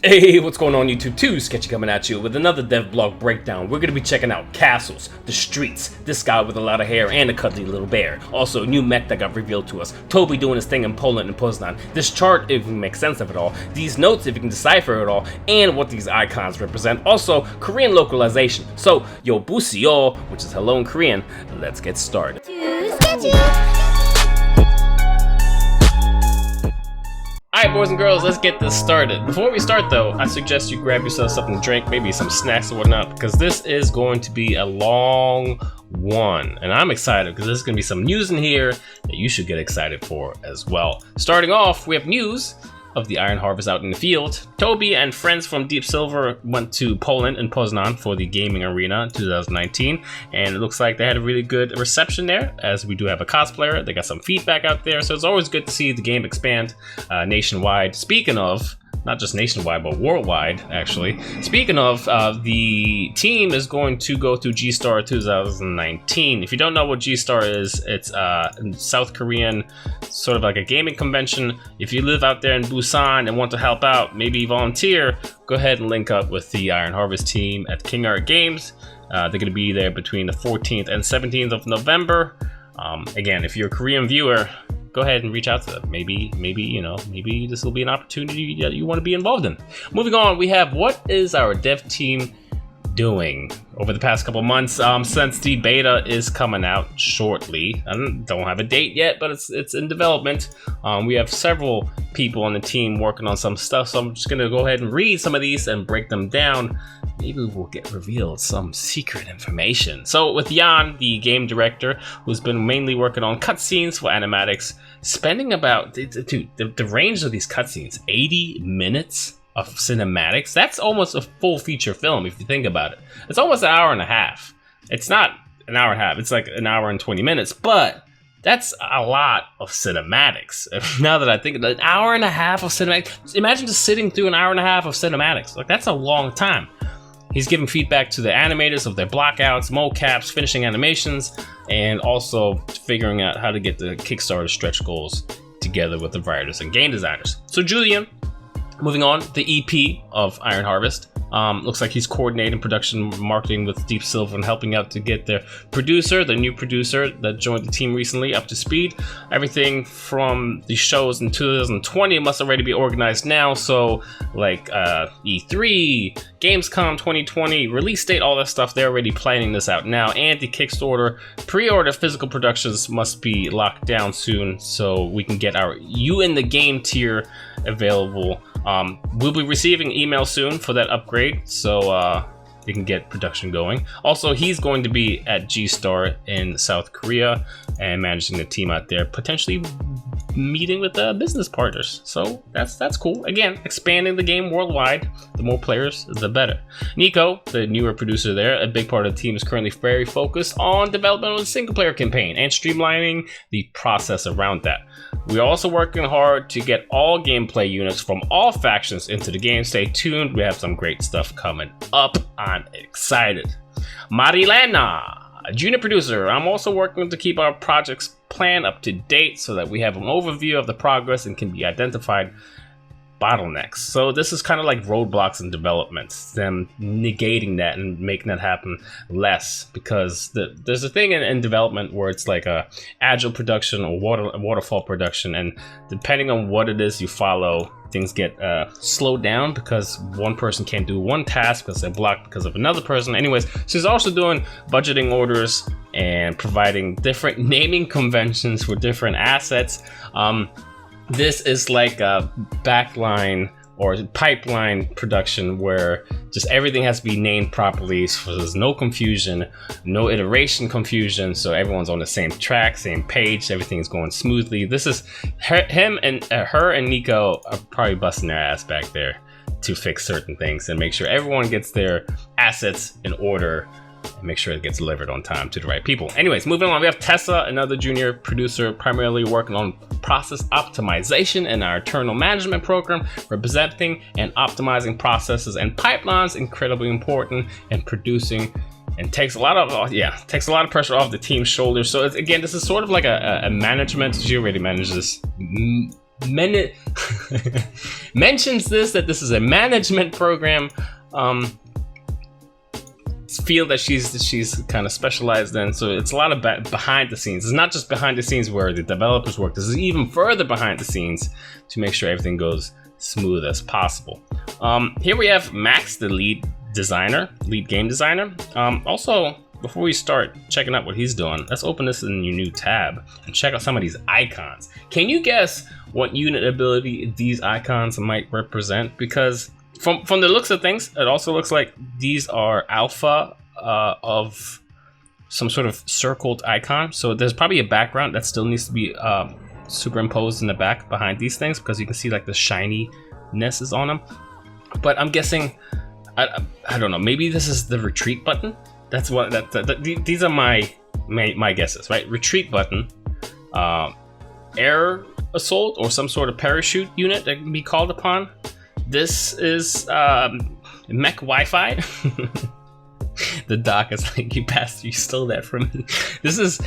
Hey, what's going on YouTube? 2 Sketchy coming at you with another Devblog breakdown. We're going to be checking out castles, the streets, this guy with a lot of hair, and a cuddly little bear. Also, a new mech that got revealed to us. Toby doing his thing in Poland and Poznan. This chart, if we make sense of it all. These notes, if you can decipher it all. And what these icons represent. Also, Korean localization. So, yo buseo, which is hello in Korean. Let's get started. 2 Sketchy! Alright boys and girls, let's get this started. Before we start though, I suggest you grab yourself something to drink, maybe some snacks or whatnot, because this is going to be a long one. And I'm excited because there's going to be some news in here that you should get excited for as well. Starting off, we have news of the iron harvest out in the field. Toby and friends from Deep Silver went to Poland and Poznan for the gaming arena in 2019, and it looks like they had a really good reception there, as we do have a cosplayer. They got some feedback out there, so it's always good to see the game expand nationwide. Speaking of, not just nationwide, but worldwide, actually. Speaking of, the team is going to go to G-Star 2019. If you don't know what G-Star is, it's South Korean, sort of like a gaming convention. If you live out there in Busan and want to help out, maybe volunteer, go ahead and link up with the Iron Harvest team at King Art Games. They're going to be there between the 14th and 17th of November. Again, if you're a Korean viewer, go ahead and reach out to them. Maybe this will be an opportunity that you want to be involved in. Moving on, we have what is our dev team doing over the past couple months, since the beta is coming out shortly. I don't have a date yet, but it's in development. We have several people on the team working on some stuff, so I'm just gonna go ahead and read some of these and break them down. Maybe we'll get revealed some secret information. So with Jan, the game director, who's been mainly working on cutscenes for animatics, spending about, dude, the range of these cutscenes, 80 minutes of cinematics. That's almost a full feature film if you think about it. It's almost an hour and a half. It's not an hour and a half, it's like an hour and 20 minutes, but that's a lot of cinematics. Now that I think of it, an hour and a half of cinematics. Imagine just sitting through an hour and a half of cinematics. Like, that's a long time. He's giving feedback to the animators of their blockouts, mocaps, finishing animations, and also figuring out how to get the Kickstarter stretch goals together with the writers and game designers. So Julian, moving on, the EP of Iron Harvest. Looks like he's coordinating production marketing with Deep Silver and helping out to get their producer, the new producer that joined the team recently, up to speed. Everything from the shows in 2020 must already be organized now, so like E3, Gamescom 2020, release date, all that stuff, they're already planning this out now. And the Kickstarter pre-order physical productions must be locked down soon, so we can get our You in the Game tier available. We'll be receiving email soon for that upgrade, so you can get production going. Also, he's going to be at G-Star in South Korea and managing the team out there, potentially meeting with business partners. So that's cool. Again, expanding the game worldwide. The more players, the better. Nico, the newer producer there, a big part of the team, is currently very focused on development of the single player campaign and streamlining the process around that. We're also working hard to get all gameplay units from all factions into the game. Stay tuned, we have some great stuff coming up. I'm excited. Marilena, a junior producer. I'm also working to keep our project's plan up to date so that we have an overview of the progress and can be identified bottlenecks. So this is kind of like roadblocks in development, them negating that and making that happen less, because there's a thing in development where it's like a agile production or waterfall production, and depending on what it is you follow, things get slowed down because one person can't do one task because they're blocked because of another person. Anyways, she's also doing budgeting orders and providing different naming conventions for different assets. This is like a backline or pipeline production where just everything has to be named properly, so there's no confusion, no iteration confusion, so everyone's on the same track, same page, everything's going smoothly. This is her and Nico are probably busting their ass back there to fix certain things and make sure everyone gets their assets in order and make sure it gets delivered on time to the right people. Anyways, moving on, we have Tessa, another junior producer, primarily working on process optimization in our internal management program, representing and optimizing processes and pipelines, incredibly important, and producing, and takes a lot of pressure off the team's shoulders. So it's, again, this is sort of like a management. She already manages mentions that this is a management program field that she's kind of specialized in. So it's a lot of behind the scenes. It's not just behind the scenes where the developers work. This is even further behind the scenes to make sure everything goes smooth as possible. Here we have Mechs, the lead game designer. Also, before we start checking out what he's doing, let's open this in your new tab and check out some of these icons. Can you guess what unit ability these icons might represent? Because from the looks of things, it also looks like these are alpha of some sort of circled icon. So there's probably a background that still needs to be superimposed in the back behind these things, because you can see like the shininess is on them. But I'm guessing, I don't know, maybe this is the retreat button. That's what these are my guesses, right? Retreat button, air assault, or some sort of parachute unit that can be called upon. This is mech Wi-Fi. The doc is like, you bastard, you stole that from me. This is,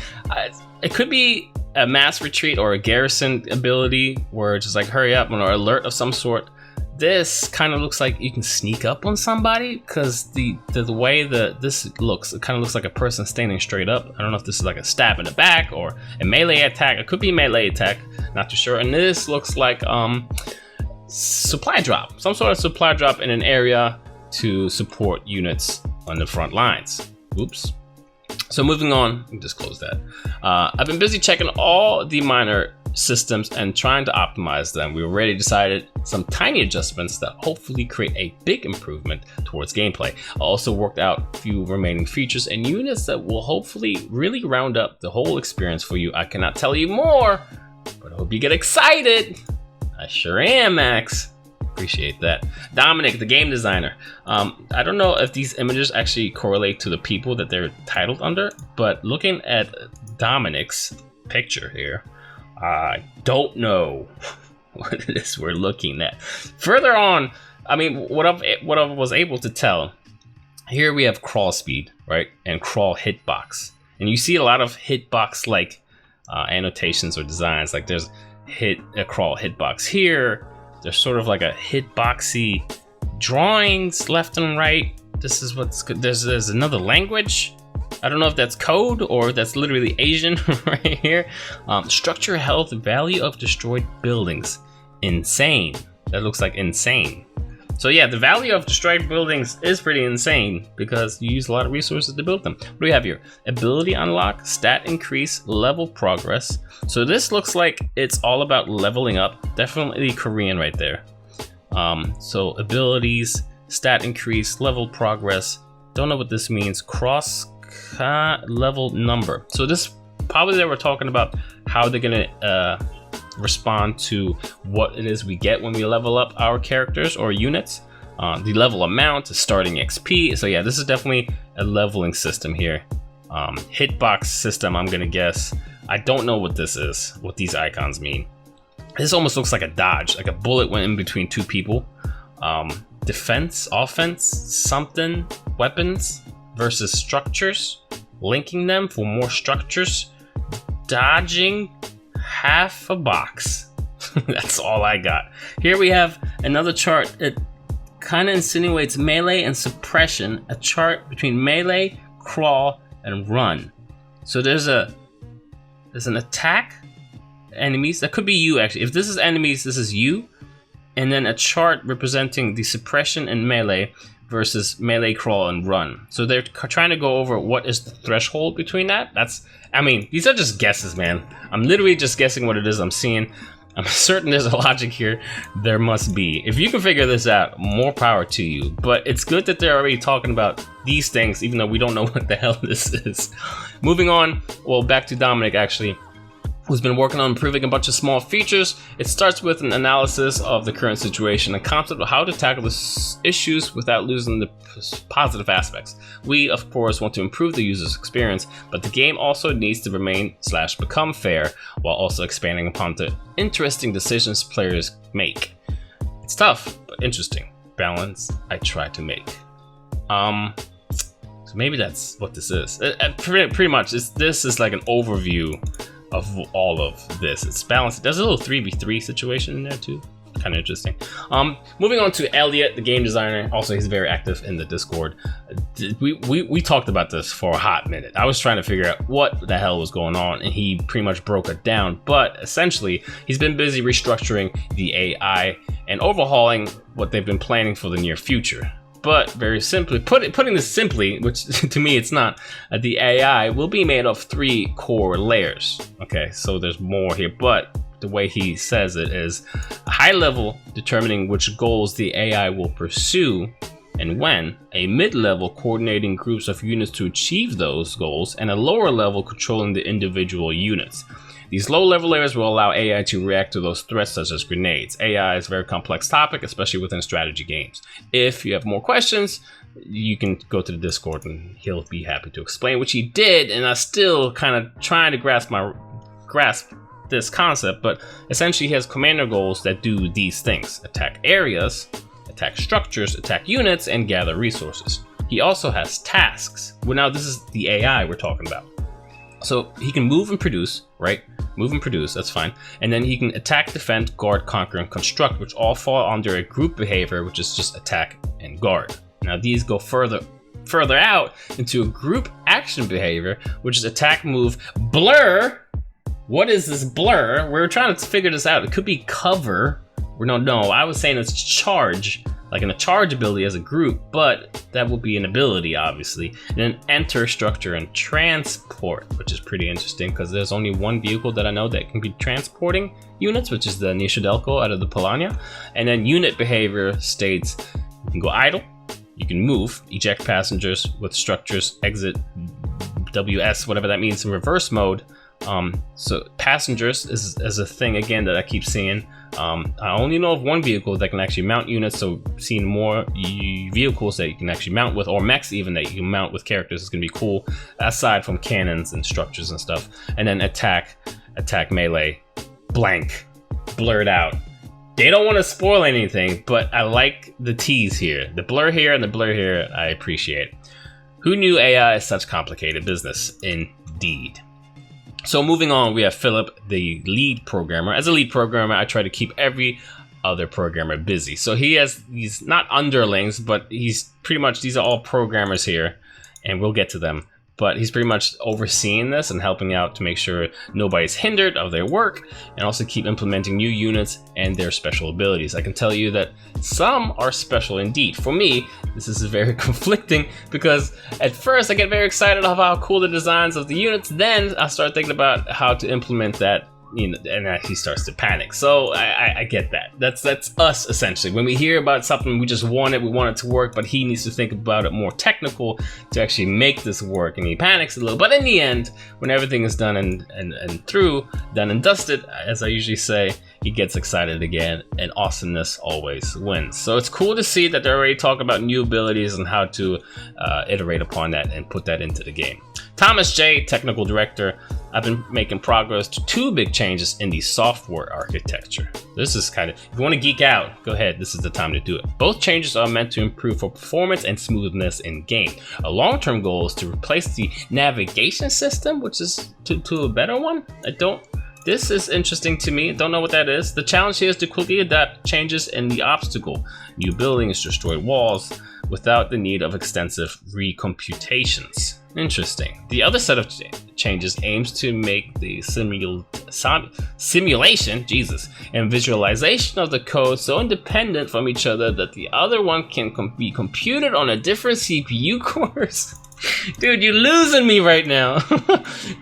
it could be a mass retreat or a garrison ability where it's just like hurry up, or alert of some sort. This kind of looks like you can sneak up on somebody, because the way this looks, it kind of looks like a person standing straight up. I don't know if this is like a stab in the back or a melee attack. It could be a melee attack, not too sure. And this looks like supply drop, some sort of supply drop in an area to support units on the front lines. Oops. So moving on, let me just close that. I've been busy checking all the minor systems and trying to optimize them. We already decided some tiny adjustments that hopefully create a big improvement towards gameplay. I also worked out a few remaining features and units that will hopefully really round up the whole experience for you. I cannot tell you more, but I hope you get excited. I sure am, Max. Appreciate that. Dominic, the game designer. I don't know if these images actually correlate to the people that they're titled under, but looking at Dominic's picture here, I don't know what it is we're looking at. Further on, I mean, what I was able to tell, here we have crawl speed, right? And crawl hitbox. And you see a lot of hitbox like annotations or designs. Like there's crawl hitbox here. There's sort of like a hitboxy drawings left and right. This is what's good. There's another language. I don't know if that's code or that's literally Asian right here. Structure, health, value of destroyed buildings. Insane. That looks like insane. So yeah, the value of destroyed buildings is pretty insane because you use a lot of resources to build them. What do we have here? Ability unlock, stat increase, level progress. So this looks like it's all about leveling up. Definitely Korean right there. So abilities, stat increase, level progress. Don't know what this means. Cross level number. So this probably they were talking about how they're gonna respond to what it is we get when we level up our characters or units. The level amount, starting XP. So yeah, this is definitely a leveling system here. Hitbox system, I'm gonna guess. I don't know what this is, what these icons mean. This almost looks like a dodge, like a bullet went in between two people. Defense, offense, something, weapons versus structures, linking them for more structures, dodging, half a box. That's all I got. Here we have another chart. It kind of insinuates melee and suppression, a chart between melee, crawl, and run. So there's an attack, enemies. That could be you actually. If this is enemies, this is you. And then a chart representing the suppression and melee versus melee, crawl, and run. So they're trying to go over what is the threshold between that. I mean, these are just guesses, man. I'm literally just guessing what it is I'm seeing. I'm certain there's a logic here. There must be. If you can figure this out, more power to you. But it's good that they're already talking about these things, even though we don't know what the hell this is. Moving on, well, back to Dominic, actually, who's been working on improving a bunch of small features. It starts with an analysis of the current situation, a concept of how to tackle the issues without losing the positive aspects. We, of course, want to improve the user's experience, but the game also needs to remain/become fair, while also expanding upon the interesting decisions players make. It's tough, but interesting. Balance I try to make. So maybe that's what this is. Pretty much, this is like an overview of all of this. It's balanced. There's a little 3v3 situation in there too. Kind of interesting. Moving on to Elliot, the game designer. Also, he's very active in the Discord. We talked about this for a hot minute. I was trying to figure out what the hell was going on, and he pretty much broke it down. But essentially, he's been busy restructuring the AI and overhauling what they've been planning for the near future. But very simply, putting this simply, which to me it's not, the AI will be made of 3 core layers. Okay, so there's more here, but the way he says it is a high level determining which goals the AI will pursue and when, a mid-level coordinating groups of units to achieve those goals, and a lower level controlling the individual units. These low-level layers will allow AI to react to those threats such as grenades. AI is a very complex topic, especially within strategy games. If you have more questions, you can go to the Discord and he'll be happy to explain, which he did, and I'm still kind of trying to grasp this concept, but essentially he has commander goals that do these things: attack areas, attack structures, attack units, and gather resources. He also has tasks. Well, now this is the AI we're talking about. So he can move and produce, right? Move and produce, that's fine. And then he can attack, defend, guard, conquer, and construct, which all fall under a group behavior, which is just attack and guard. Now these go further out into a group action behavior, which is attack, move, blur. What is this blur? We're trying to figure this out. It could be cover. No, I was saying it's charge, like in a charge ability as a group, but that will be an ability, obviously. And then enter, structure, and transport, which is pretty interesting because there's only one vehicle that I know that can be transporting units, which is the Nishadelko out of the Polania. And then unit behavior states you can go idle, you can move, eject passengers with structures, exit, WS, whatever that means, in reverse mode. So passengers is a thing again that I keep seeing. I only know of one vehicle that can actually mount units, so seeing more vehicles that you can actually mount with, or mechs even that you can mount with characters, is gonna be cool, aside from cannons and structures and stuff. And then attack melee, blank, blurred out. They don't want to spoil anything, but I like the tease here. The blur here and the blur here, I appreciate. Who knew AI is such complicated business? Indeed. So moving on, we have Phillip, the lead programmer. As a lead programmer, I try to keep every other programmer busy. So he's not underlings, but he's pretty much, these are all programmers here, and we'll get to them. But he's pretty much overseeing this and helping out to make sure nobody's hindered of their work, and also keep implementing new units and their special abilities. I can tell you that some are special indeed. For me, this is very conflicting because at first I get very excited about how cool the designs of the units, then I start thinking about how to implement that, you know, and he starts to panic. So I get that. That's us essentially. When we hear about something, we just want it, we want it to work, but he needs to think about it more technical to actually make this work, and he panics a little. But in the end, when everything is done and through, done and dusted, as I usually say, he gets excited again, and awesomeness always wins. So it's cool to see that they're already talking about new abilities and how to iterate upon that and put that into the game. Thomas J, technical director. I've been making progress to 2 big changes in the software architecture. This is kind of, if you want to geek out, go ahead, this is the time to do it. Both changes are meant to improve for performance and smoothness in game. A long-term goal is to replace the navigation system, which is to a better one. This is interesting to me, don't know what that is. The challenge here is to quickly adapt changes in the obstacle. New buildings, destroyed walls, without the need of extensive recomputations. Interesting. The other set of changes aims to make the simulation, and visualization of the code so independent from each other that the other one can be computed on a different CPU cores. Dude, you're losing me right now.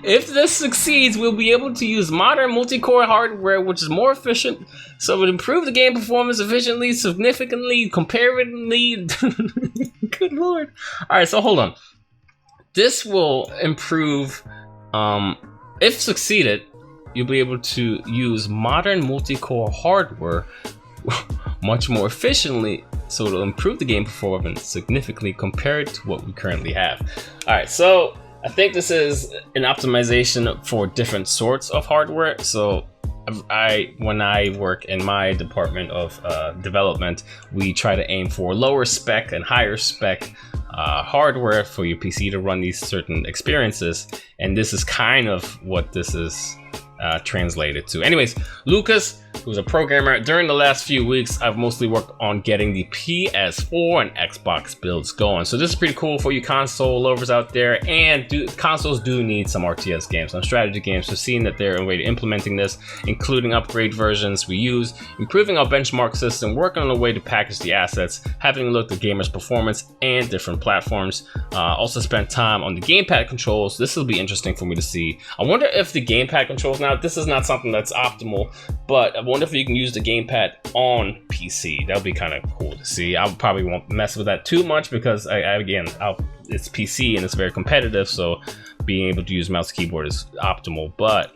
If this succeeds, we'll be able to use modern multi-core hardware, which is more efficient, so it would improve the game performance efficiently, significantly, comparatively. Good lord. Alright, so hold on. This will improve, if succeeded, you'll be able to use modern multi-core hardware much more efficiently, so it'll improve the game performance significantly compared to what we currently have. Alright, so I think this is an optimization for different sorts of hardware. So when I work in my department of development, we try to aim for lower spec and higher spec hardware for your PC to run these certain experiences, and this is kind of what this is translated to. Anyways, Lucas, who's a programmer, during the last few weeks I've mostly worked on getting the PS4 and Xbox builds going. So this is pretty cool for you console lovers out there, and consoles do need some RTS games, some strategy games. So seeing that they're already implementing this, including upgrade versions we use, improving our benchmark system, working on a way to package the assets, having a look at gamers' performance and different platforms. Also spent time on the gamepad controls. This will be interesting for me to see. I wonder if the gamepad controls, now this is not something that's optimal, but I wonder if you can use the gamepad on PC. That would be kind of cool to see. I probably won't mess with that too much because it's PC and it's very competitive, so being able to use mouse keyboard is optimal, but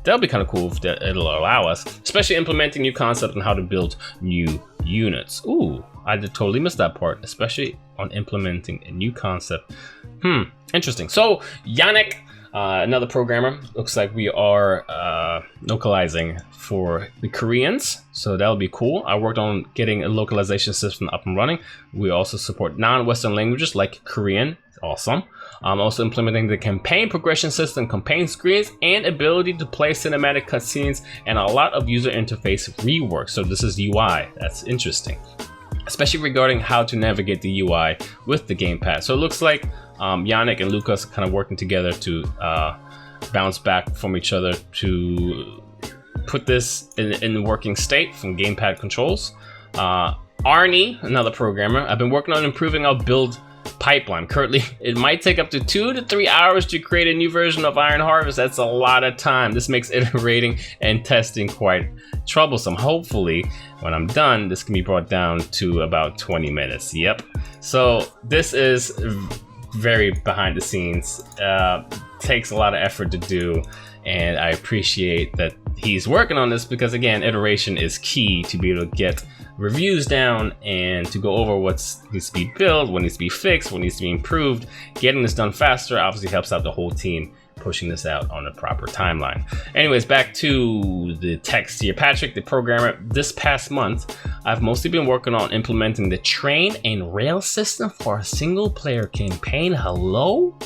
that'll be kind of cool if it'll allow us, especially implementing new concepts on how to build new units. Ooh, I did totally miss that part, especially on implementing a new concept. Interesting. So Yannick, another programmer, looks like we are localizing for the Koreans, so that'll be cool. I worked on getting a localization system up and running. We also support non-Western languages like Korean. Awesome. I'm also implementing the campaign progression system, campaign screens, and ability to play cinematic cutscenes, and a lot of user interface rework. So this is UI. That's interesting, especially regarding how to navigate the UI with the gamepad. So it looks like Yannick and Lucas are kind of working together to bounce back from each other to put this in the working state from gamepad controls. Arnie, another programmer, I've been working on improving our build pipeline. Currently, it might take up to 2 to 3 hours to create a new version of Iron Harvest. That's a lot of time. This makes iterating and testing quite troublesome. Hopefully, when I'm done, this can be brought down to about 20 minutes. Yep. So this is very behind the scenes. Takes a lot of effort to do, and I appreciate that he's working on this because, again, iteration is key to be able to get reviews down and to go over what needs to be built, what needs to be fixed, what needs to be improved. Getting this done faster obviously helps out the whole team pushing this out on a proper timeline. Anyways, back to the text here. Patrick, the programmer, this past month, I've mostly been working on implementing the train and rail system for a single player campaign. Hello?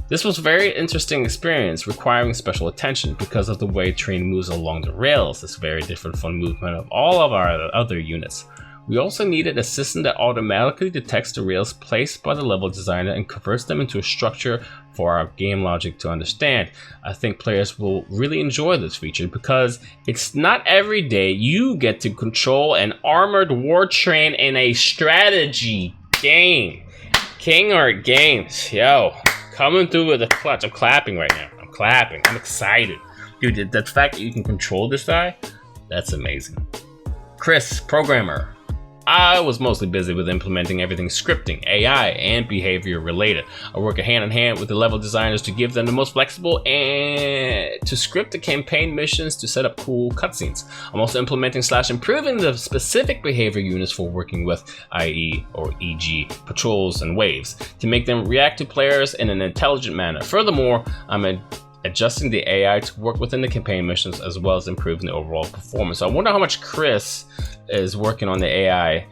This was a very interesting experience, requiring special attention because of the way train moves along the rails. It's very different from the movement of all of our other units. We also needed a system that automatically detects the rails placed by the level designer and converts them into a structure for our game logic to understand. I think players will really enjoy this feature because it's not every day you get to control an armored war train in a strategy game. King Art Games, yo. Coming through with a clutch. I'm clapping right now. I'm clapping. I'm excited. Dude, the fact that you can control this guy, that's amazing. Chris, programmer. I was mostly busy with implementing everything scripting, AI, and behavior related. I work hand in hand with the level designers to give them the most flexible and to script the campaign missions to set up cool cutscenes. I'm also implementing / improving the specific behavior units for working with IE or EG patrols and waves to make them react to players in an intelligent manner. Furthermore, I'm adjusting the AI to work within the campaign missions as well as improving the overall performance. So I wonder how much Chris is working on the AI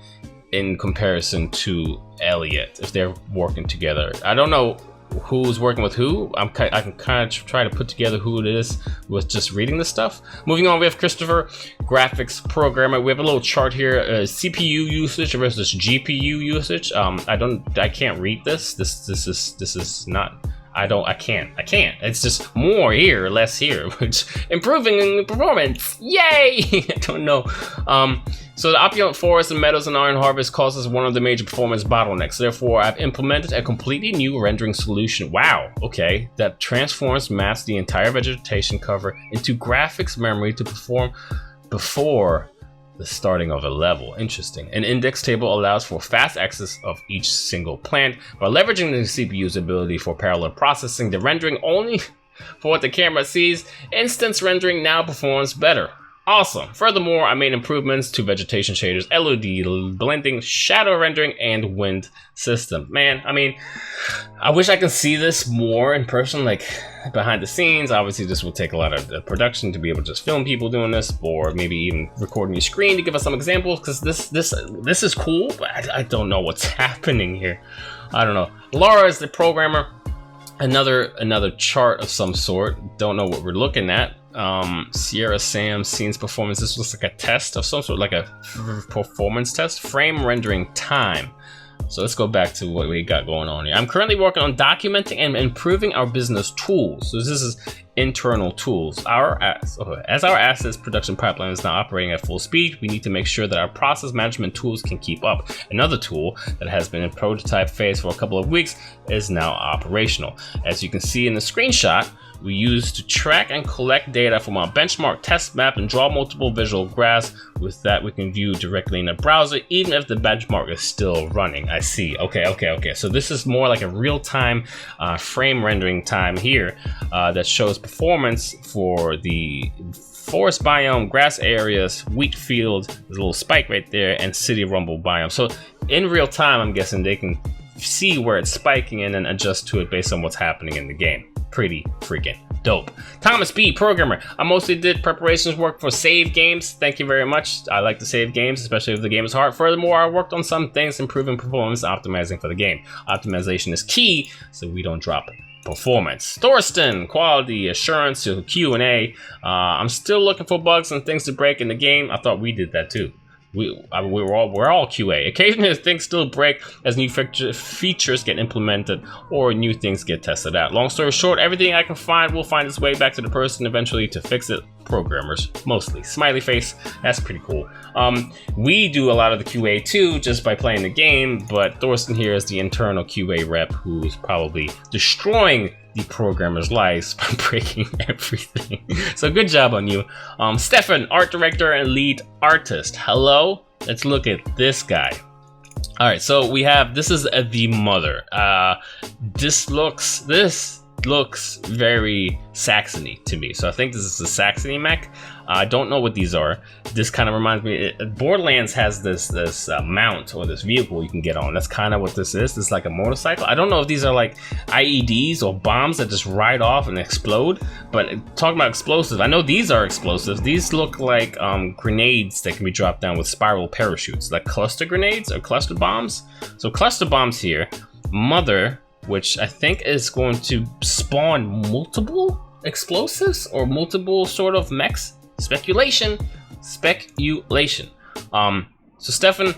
in comparison to Elliot, if they're working together. I don't know who's working with who. I can kind of try to put together who it is with just reading the stuff. Moving on, we have Christopher, graphics programmer. We have a little chart here, CPU usage versus GPU usage. I can't read this. This is not. I can't. It's just more here, less here, which improving performance. Yay! I don't know. So the opulent forest and meadows in Iron Harvest causes one of the major performance bottlenecks. Therefore, I've implemented a completely new rendering solution. Wow, okay. That transforms maps the entire vegetation cover into graphics memory to perform before the starting of a level. Interesting. An index table allows for fast access of each single plant. By leveraging the CPU's ability for parallel processing, the rendering only for what the camera sees, instance rendering now performs better. Awesome. Furthermore, I made improvements to vegetation shaders, LED blending, shadow rendering, and wind system. Man, I mean, I wish I could see this more in person, like behind the scenes. Obviously, this will take a lot of production to be able to just film people doing this, or maybe even recording your screen to give us some examples, because this is cool, but I don't know what's happening here. I don't know. Laura is the programmer. Another chart of some sort. Don't know what we're looking at. Sierra Sam scenes performance. This looks like a test of some sort, like a performance test. Frame rendering time. So let's go back to what we got going on here. I'm currently working on documenting and improving our business tools. So this is internal tools. As our assets production pipeline is now operating at full speed, we need to make sure that our process management tools can keep up. Another tool that has been in prototype phase for a couple of weeks is now operational. As you can see in the screenshot, we use to track and collect data from our benchmark test map and draw multiple visual graphs. With that, we can view directly in the browser, even if the benchmark is still running. I see. Okay. So this is more like a real-time frame rendering time here that shows performance for the forest biome, grass areas, wheat field, there's a little spike right there, and city rumble biome. So in real time, I'm guessing they can see where it's spiking and then adjust to it based on what's happening in the game. Pretty freaking dope. Thomas B, programmer. I mostly did preparations work for save games. Thank you very much. I like to save games, especially if the game is hard. Furthermore, I worked on some things, improving performance, optimizing for the game. Optimization is key, so we don't drop performance. Thorsten, quality assurance to Q&A. I'm still looking for bugs and things to break in the game. I thought we did that too. We're all QA. Occasionally things still break as new features get implemented or new things get tested out. Long story short, everything I can find will find its way back to the person eventually to fix it. Programmers, mostly. Smiley face, that's pretty cool. We do a lot of the QA too, just by playing the game, but Thorsten here is the internal QA rep who's probably destroying the programmers' lives by breaking everything. So good job on you. Stefan, art director and lead artist. Hello, let's look at this guy. All right, so we have, this is the mother. This looks very Saxony to me. So I think this is a Saxony mech. I don't know what these are. This kind of reminds me, Borderlands has this mount or this vehicle you can get on. That's kind of what this is. This is like a motorcycle. I don't know if these are like IEDs or bombs that just ride off and explode, but talking about explosives, I know these are explosives. These look like grenades that can be dropped down with spiral parachutes, like cluster grenades or cluster bombs. So cluster bombs here. Mother, which I think is going to spawn multiple explosives or multiple sort of mechs. Speculation. So Stefan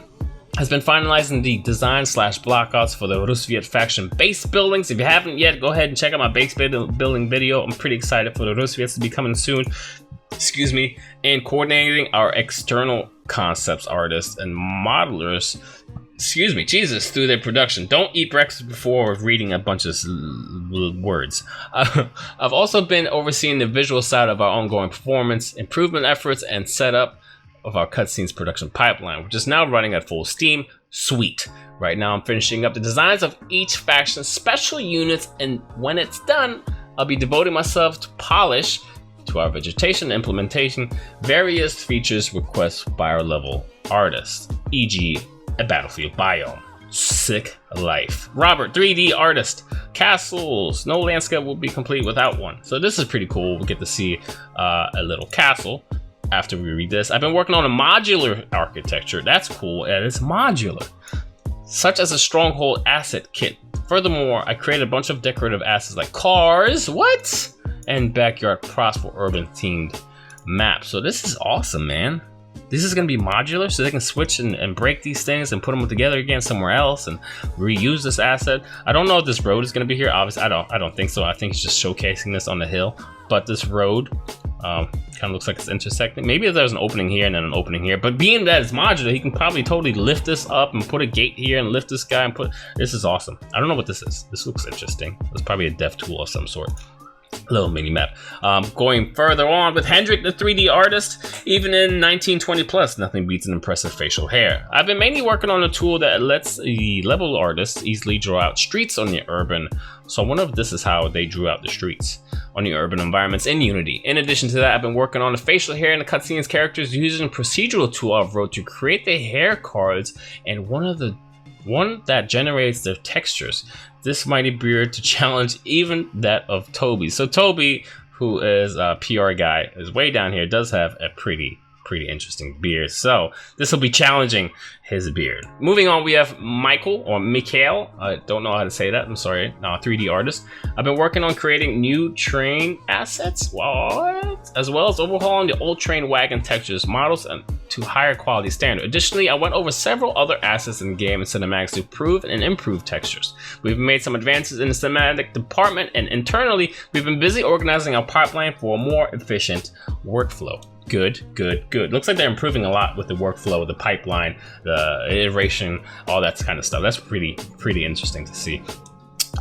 has been finalizing the design / blockouts for the Rusviet faction base buildings. If you haven't yet, go ahead and check out my base building video. I'm pretty excited for the Rusviets to be coming soon. Excuse me. And coordinating our external concepts artists and modelers, through their production. Don't eat breakfast before reading a bunch of words. I've also been overseeing the visual side of our ongoing performance improvement efforts and setup of our cutscenes production pipeline, which is now running at full steam. Sweet. Right now I'm finishing up the designs of each faction's special units, and when it's done, I'll be devoting myself to polish to our vegetation implementation, various features requested by our level artists, e.g. a battlefield biome. Sick life. Robert, 3D artist. Castles. No landscape will be complete without one. So this is pretty cool. We get to see a little castle after we read this. I've been working on a modular architecture. That's cool, and it's modular. Such as a stronghold asset kit. Furthermore, I created a bunch of decorative assets like cars, and backyard props for urban themed maps. So this is awesome, man. This is going to be modular, so they can switch and break these things and put them together again somewhere else and reuse this asset. I don't know if this road is going to be here. Obviously, I don't think so. I think it's just showcasing this on the hill. But this road kind of looks like it's intersecting. Maybe if there's an opening here and then an opening here. But being that it's modular, he can probably totally lift this up and put a gate here and lift this guy and put... This is awesome. I don't know what this is. This looks interesting. It's probably a dev tool of some sort. Little mini map. Going further on with Hendrik, the 3D artist, even in 1920 plus, nothing beats an impressive facial hair. I've been mainly working on a tool that lets the level artists easily draw out streets on the urban. So I wonder if this is how they drew out the streets. on the urban environments in Unity. In addition to that, I've been working on the facial hair in the cutscenes characters using a procedural tool I've wrote to create the hair cards and one that generates their textures. This mighty beard to challenge even that of Toby. So Toby, who is a PR guy, is way down here, does have a pretty interesting beard. So this will be challenging his beard. Moving on, we have Michael, or Mikhail. I don't know how to say that. I'm sorry. 3D artist. I've been working on creating new train assets, as well as overhauling the old train wagon textures, models, and to higher quality standard. Additionally, I went over several other assets in the game and cinematics to improve and improve textures. We've made some advances in the cinematic department, and internally, we've been busy organizing our pipeline for a more efficient workflow. Good. Looks like they're improving a lot with the workflow, the pipeline, the iteration, all that kind of stuff. That's pretty interesting to see.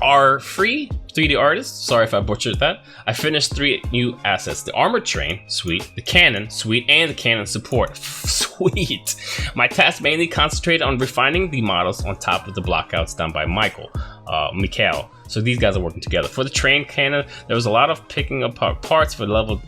Our free 3D artist, sorry if I butchered that. I finished 3 new assets: the armored train, sweet, the cannon, sweet, and the cannon support, sweet. My task mainly concentrated on refining the models on top of the blockouts done by Mikhail. So these guys are working together. For the train cannon, there was a lot of picking apart parts for level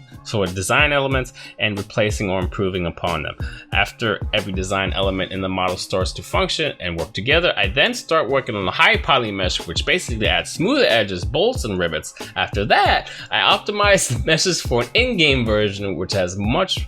design elements and replacing or improving upon them. After every design element in the model starts to function and work together, I then start working on the high poly mesh, which basically adds smoother edges, bolts, and rivets. After that, I optimize the meshes for an in-game version which has a much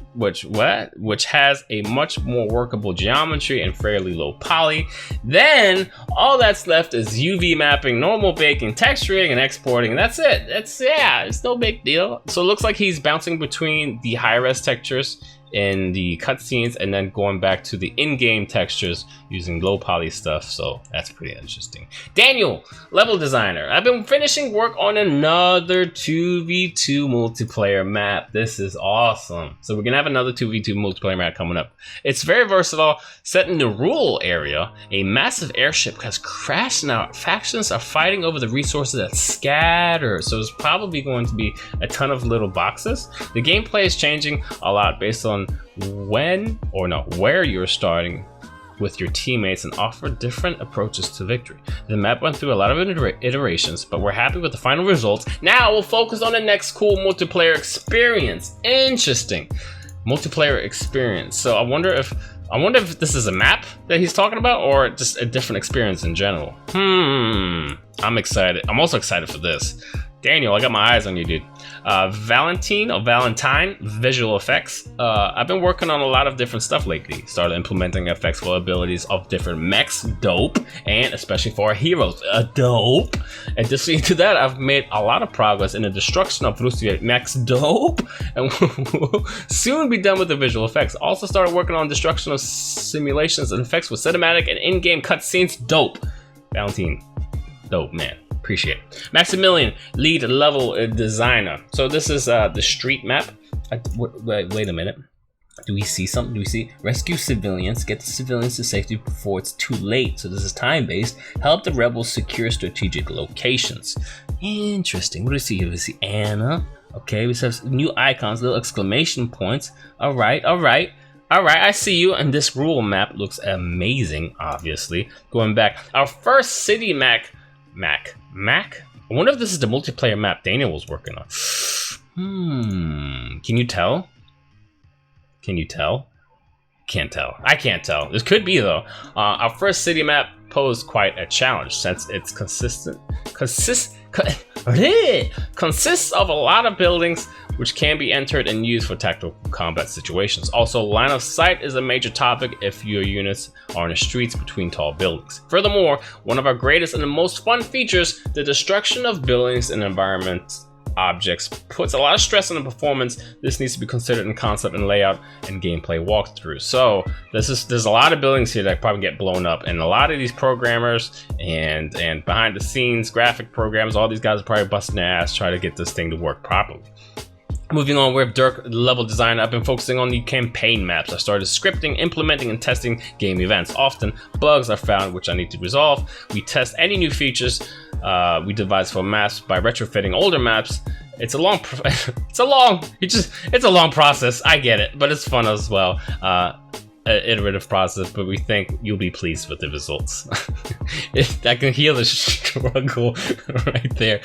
more workable geometry and fairly low poly. Then all that's left is UV mapping, normal baking, texturing, and exporting. And that's it. It's no big deal. So it looks like he's bouncing between the high-res textures in the cutscenes and then going back to the in-game textures using low poly stuff. So that's pretty interesting. Daniel, level designer. I've been finishing work on another 2v2 multiplayer map. This is awesome. So we're gonna have another 2v2 multiplayer map coming up. It's very versatile. Set in the rural area, a massive airship has crashed and our factions are fighting over the resources that scatter. So it's probably going to be a ton of little boxes. The gameplay is changing a lot based on where you're starting with your teammates and offer different approaches to victory. The map went through a lot of iterations, but we're happy with the final results. Now we'll focus on the next cool multiplayer experience. Interesting. Multiplayer experience. So I wonder if this is a map that he's talking about or just a different experience in general. I'm excited. I'm also excited for this. Daniel, I got my eyes on you, dude. Valentine, visual effects. I've been working on a lot of different stuff lately. Started implementing effects for abilities of different mechs, dope, and especially for our heroes, dope. And to that, I've made a lot of progress in the destruction of Russian mechs, dope, and we'll soon be done with the visual effects. Also started working on destruction of simulations and effects with cinematic and in-game cutscenes, dope. Valentine, dope, man. Appreciate it. Maximilian, lead level designer. So this is the street map. Wait a minute. Do we see something? Do we see rescue civilians, get the civilians to safety before it's too late? So this is time-based. Help the rebels secure strategic locations. Interesting. What do we see here? We see Anna. Okay, we have new icons, little exclamation points. All right, I see you. And this rural map looks amazing, obviously. Going back, our first city Mac. I wonder if this is the multiplayer map Daniel was working on. Can you tell? Can't tell. I can't tell. This could be though. Our first city map posed quite a challenge since it's consists of a lot of buildings which can be entered and used for tactical combat situations. Also, line of sight is a major topic if your units are in the streets between tall buildings. Furthermore, one of our greatest and the most fun features, the destruction of buildings and environment objects, puts a lot of stress on the performance. This needs to be considered in concept and layout and gameplay walkthrough. So there's a lot of buildings here that probably get blown up, and a lot of these programmers and behind the scenes graphic programs, all these guys are probably busting their ass trying to get this thing to work properly. Moving on, with Dirk, level design. I've been focusing on the campaign maps. I started scripting, implementing, and testing game events. Often, bugs are found which I need to resolve. We test any new features we devise for maps by retrofitting older maps. It's a long process. I get it, but it's fun as well. an iterative process, but we think you'll be pleased with the results. I can hear the struggle right there.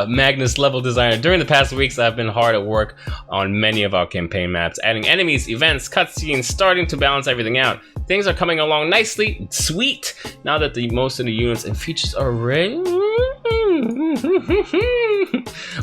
Magnus, level designer. During the past weeks, I've been hard at work on many of our campaign maps, adding enemies, events, cutscenes, starting to balance everything out. Things are coming along nicely, sweet, now that most of the units and features are ready.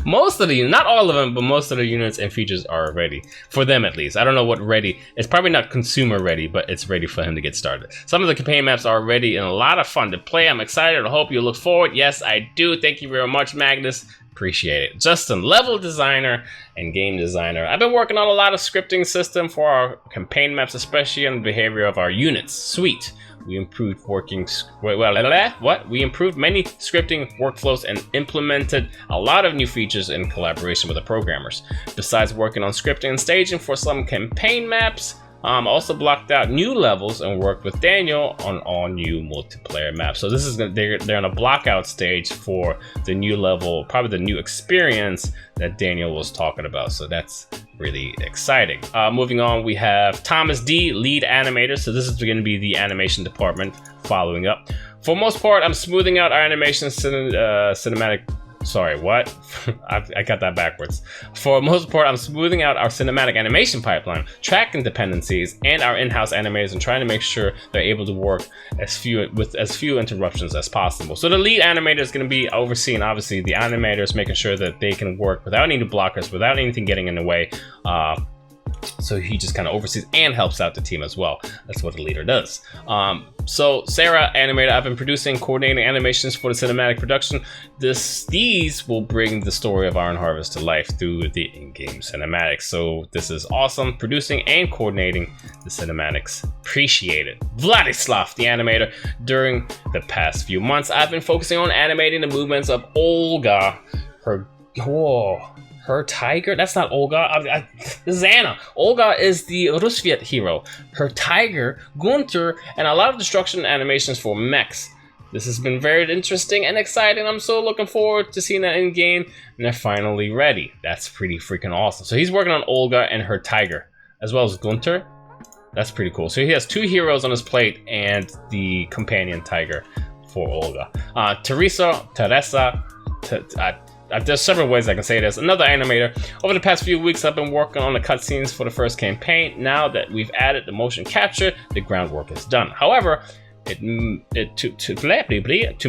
Most of the, not all of them, but most of the units and features are ready. For them at least. I don't know what ready. It's probably not consumer ready, but it's ready for him to get started. Some of the campaign maps are ready and a lot of fun to play. I'm excited. I hope you look forward. Yes, I do. Thank you very much, Magnus. Appreciate it. Justin, level designer and game designer. I've been working on a lot of scripting system for our campaign maps, especially on the behavior of our units. Sweet. We improved We improved many scripting workflows and implemented a lot of new features in collaboration with the programmers. Besides working on scripting and staging for some campaign maps, also blocked out new levels and worked with Daniel on all new multiplayer maps. So this is they're on a blockout stage for the new level, probably the new experience that Daniel was talking about. So that's really exciting. Moving on, we have Thomas D, lead animator. So this is going to be the animation department following up. For most part, I'm smoothing out our animation cinematic. Sorry, what? I got that backwards. For most part, I'm smoothing out our cinematic animation pipeline, tracking dependencies, and our in-house animators, and trying to make sure they're able to work with as few interruptions as possible. So the lead animator is going to be overseeing, obviously, the animators, making sure that they can work without any blockers, without anything getting in the way. So he just kind of oversees and helps out the team as well. That's what the leader does. So Sarah, animator, I've been producing, coordinating animations for the cinematic production. These will bring the story of Iron Harvest to life through the in-game cinematics. So this is awesome, producing and coordinating the cinematics. Appreciate it. Vladislav, the animator. During the past few months, I've been focusing on animating the movements of Olga, her tiger? That's not Olga. This is Anna. Olga is the Rusviet hero. Her tiger, Gunther, and a lot of destruction animations for Mechs. This has been very interesting and exciting. I'm so looking forward to seeing that in game, and they're finally ready. That's pretty freaking awesome. So he's working on Olga and her tiger, as well as Gunther. That's pretty cool. So he has two heroes on his plate and the companion tiger for Olga. Teresa. There's several ways I can say this. Another animator. Over the past few weeks, I've been working on the cutscenes for the first campaign. Now that we've added the motion capture, the groundwork is done. However, to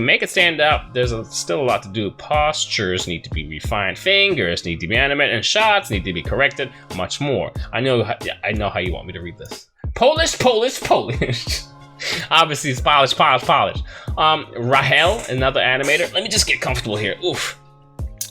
make it stand out, there's still a lot to do. Postures need to be refined, fingers need to be animated, and shots need to be corrected. Much more. I know how you want me to read this. Polish. Obviously, it's Polish. Rahel, another animator. Let me just get comfortable here. Oof.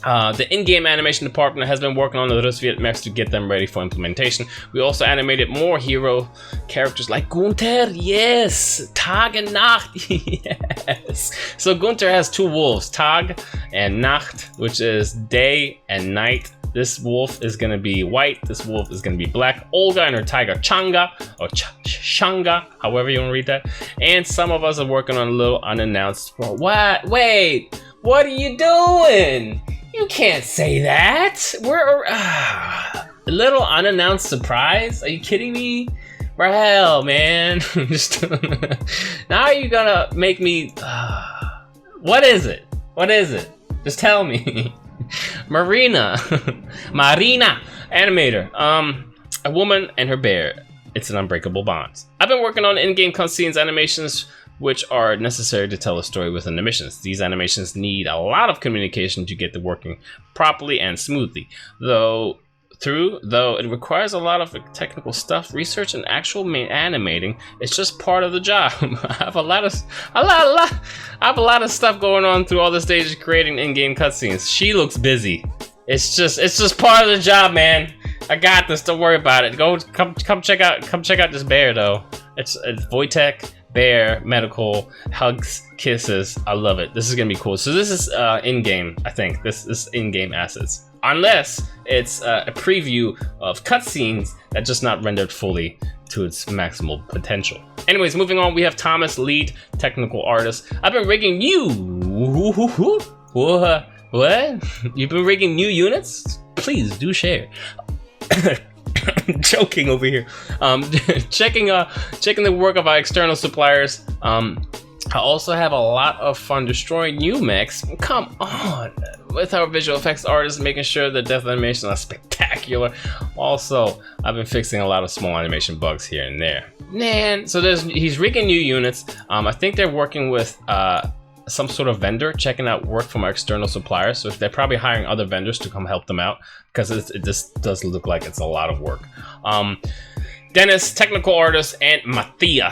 The in-game animation department has been working on the Rusviet Mechs to get them ready for implementation. We also animated more hero characters like Gunther, yes! Tag and Nacht, yes! So Gunther has two wolves, Tag and Nacht, which is day and night. This wolf is going to be white, this wolf is going to be black. Olga and her tiger, Changa, or Shanga, however you want to read that. And some of us are working on a little unannounced... What? Wait! What are you doing? You can't say that. We're a little unannounced surprise. Are you kidding me? Rahel, man. Just now are you gonna make me... What is it? What is it? Just tell me. Marina, animator. A woman and her bear. It's an unbreakable bond. I've been working on in-game cutscenes animations which are necessary to tell a story within the missions. These animations need a lot of communication to get them working properly and smoothly. Though it requires a lot of technical stuff, research, and actual animating. It's just part of the job. I have a lot of stuff going on through all the stages creating in-game cutscenes. She looks busy. It's just part of the job, man. I got this. Don't worry about it. Come check out this bear though. It's Wojtek. Bear, medical, hugs, kisses. I love it. This is gonna be cool. So this is in-game, I think. This is in-game assets. Unless it's a preview of cutscenes that just not rendered fully to its maximal potential. Anyways, moving on, we have Thomas, lead technical artist. I've been rigging what? You've been rigging new units? Please do share. joking over here. Checking the work of our external suppliers. I also have a lot of fun destroying new mechs. Come on, with our visual effects artists, making sure the death animations are spectacular. Also, I've been fixing a lot of small animation bugs here and there. Man, so he's rigging new units. I think they're working with some sort of vendor, checking out work from our external suppliers. So they're probably hiring other vendors to come help them out, because this does look like it's a lot of work. Dennis, technical artist, and Matthew,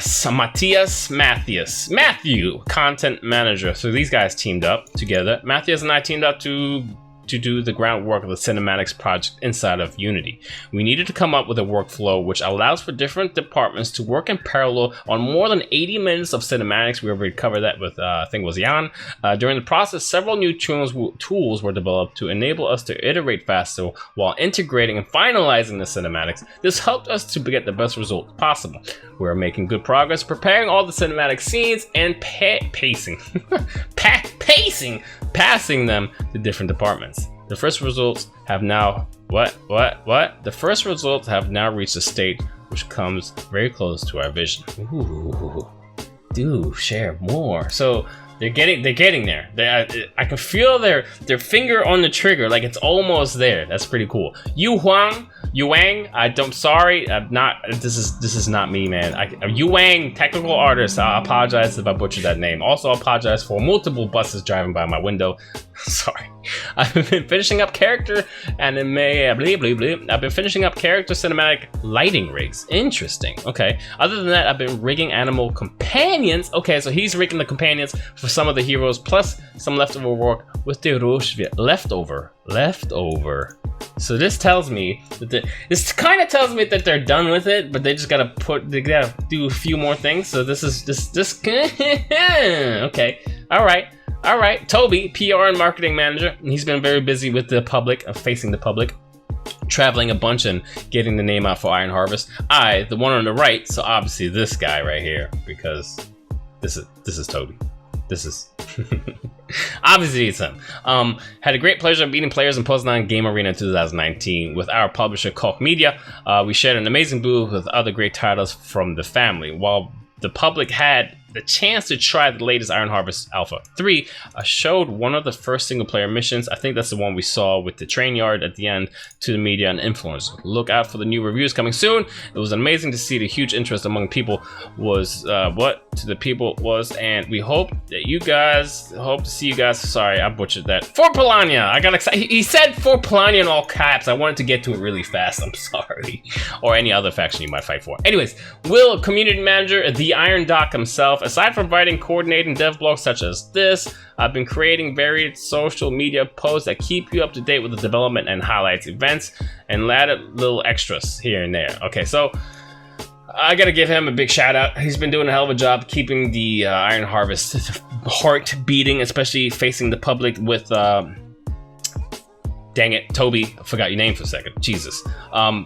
content manager. So these guys teamed up together. Matthias and I teamed up to do the groundwork of the cinematics project inside of Unity. We needed to come up with a workflow which allows for different departments to work in parallel on more than 80 minutes of cinematics. We already covered that with, I think it was Jan. During the process, several new tools were developed to enable us to iterate faster while integrating and finalizing the cinematics. This helped us to get the best results possible. We're making good progress preparing all the cinematic scenes and passing them to different departments. The first results have now The first results have now reached a state which comes very close to our vision. Ooh, do share more. So they're getting there. I can feel their finger on the trigger, like it's almost there. That's pretty cool. Yuang, I'm sorry, I'm not. This is not me, man. Yuang, technical artist. I apologize if I butchered that name. Also, I apologize for multiple buses driving by my window. Sorry. I've been finishing up character anime. I've been finishing up character cinematic lighting rigs. Interesting. Okay. Other than that, I've been rigging animal companions. Okay, so he's rigging the companions for some of the heroes, plus some leftover work with the leftover. So this tells me that this kind of tells me that they're done with it, but they just gotta do a few more things. So this okay. All right, Toby, PR and marketing manager. He's been very busy with the public, facing the public, traveling a bunch and getting the name out for Iron Harvest. The one on the right, so obviously this guy right here, because this is Toby. This is obviously it's him. Had a great pleasure of meeting players in Poznan Game Arena 2019 with our publisher Koch Media. We shared an amazing booth with other great titles from the family. While the public had the chance to try the latest Iron Harvest Alpha 3, I showed one of the first single-player missions. I think that's the one we saw with the train yard at the end to the media and influencers. Look out for the new reviews coming soon. It was amazing to see the huge interest among people and we hope to see you guys. Sorry, I butchered that. For Polania, I got excited. He said for Polania in all caps. I wanted to get to it really fast. I'm sorry. Or any other faction you might fight for. Anyways, Will, community manager, the Iron Doc himself. Aside from writing coordinating devblogs such as this, I've been creating varied social media posts that keep you up to date with the development and highlights events and added little extras here and there. Okay, so I gotta give him a big shout out. He's been doing a hell of a job keeping the Iron Harvest heart beating, especially facing the public with dang it, Toby, I forgot your name for a second. Jesus.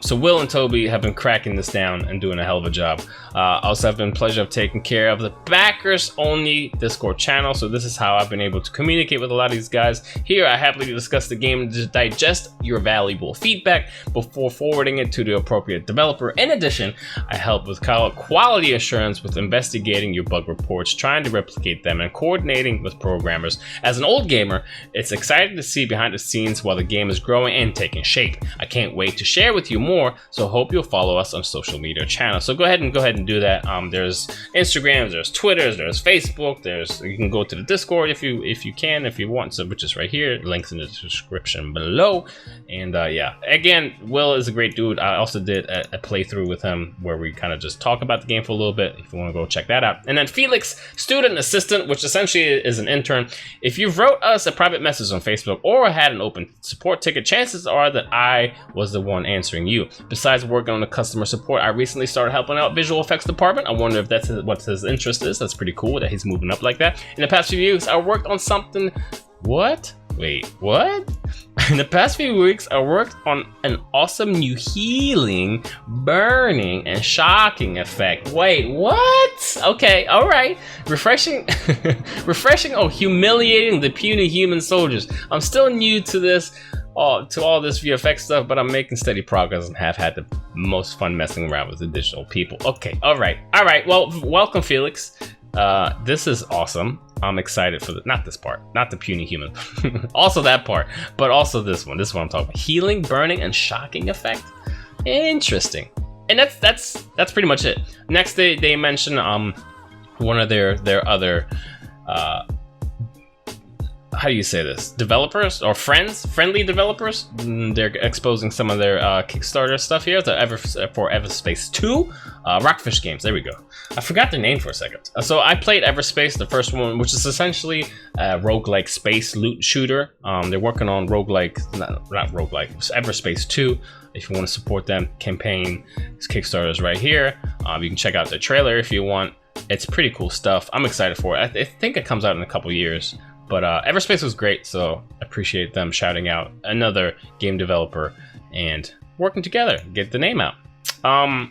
So Will and Toby have been cracking this down and doing a hell of a job. Also have been pleasure of taking care of the backers only Discord channel. So this is how I've been able to communicate with a lot of these guys. Here I happily discuss the game and just digest your valuable feedback before forwarding it to the appropriate developer. In addition, I help with quality assurance with investigating your bug reports, trying to replicate them, and coordinating with programmers. As an old gamer, it's exciting to see behind the scenes while the game is growing and taking shape. I can't wait to share with you more, so hope you'll follow us on social media channels. So go ahead and do that. There's Instagram, there's Twitter, there's Facebook, you can go to the Discord if you want, so which is right here, links in the description below. And yeah, again, Will is a great dude. I also did a playthrough with him where we kind of just talk about the game for a little bit, if you want to go check that out. And then Felix, student assistant, which essentially is an intern. If you wrote us a private message on Facebook or had an open support ticket, chances are that I was the one answering you. Besides working on the customer support, I recently started helping out visual effects department. I wonder if that's what his interest is. That's pretty cool that he's moving up like that. In the past few weeks, I worked on something. What? Wait, what? In the past few weeks, I worked on an awesome new healing, burning, and shocking effect. Wait, what? Okay, all right. Refreshing, oh, humiliating the puny human soldiers. I'm still new to this. To all this VFX stuff, but I'm making steady progress and have had to most fun messing around with the digital people. Okay, all right. Well, welcome, Felix. This is awesome. I'm excited for not this part, not the puny human. Also that part, but also this one. This is what I'm talking about. Healing, burning, and shocking effect. Interesting. And that's pretty much it. Next, they mention one of their other how do you say this? Developers or friendly developers. They're exposing some of their Kickstarter stuff here. For Everspace 2, Rockfish Games. There we go. I forgot their name for a second. So I played Everspace, the first one, which is essentially a roguelike space loot shooter. They're working on roguelike, not roguelike, Everspace 2. If you want to support them, campaign, this Kickstarter is right here. You can check out the trailer if you want. It's pretty cool stuff. I'm excited for it. I think it comes out in a couple years. But Everspace was great, so I appreciate them shouting out another game developer and working together, get the name out.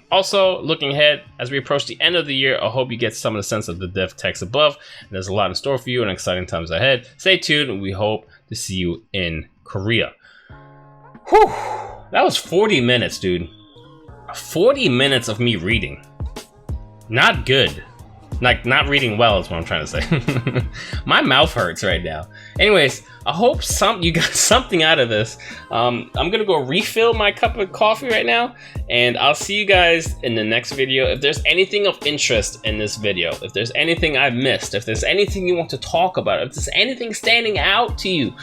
Also, looking ahead, as we approach the end of the year, I hope you get some of the sense of the dev text above. There's a lot in store for you and exciting times ahead. Stay tuned, and we hope to see you in Korea. Whew, that was 40 minutes, dude. 40 minutes of me reading. Not good. Like, not reading well is what I'm trying to say. My mouth hurts right now. Anyways, I hope you got something out of this. I'm gonna go refill my cup of coffee right now, and I'll see you guys in the next video. If there's anything of interest in this video, if there's anything I've missed, if there's anything you want to talk about, if there's anything standing out to you,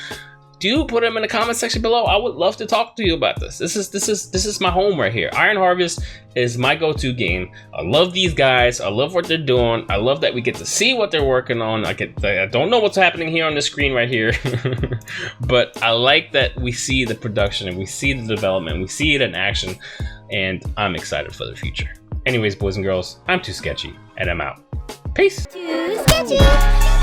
do put them in the comment section below. I would love to talk to you about this. This is my home right here. Iron Harvest is my go-to game. I love these guys. I love what they're doing. I love that we get to see what they're working on. I don't know what's happening here on the screen right here, but I like that we see the production and we see the development. We see it in action, and I'm excited for the future. Anyways, boys and girls, I'm Too Sketchy, and I'm out. Peace. Too sketchy.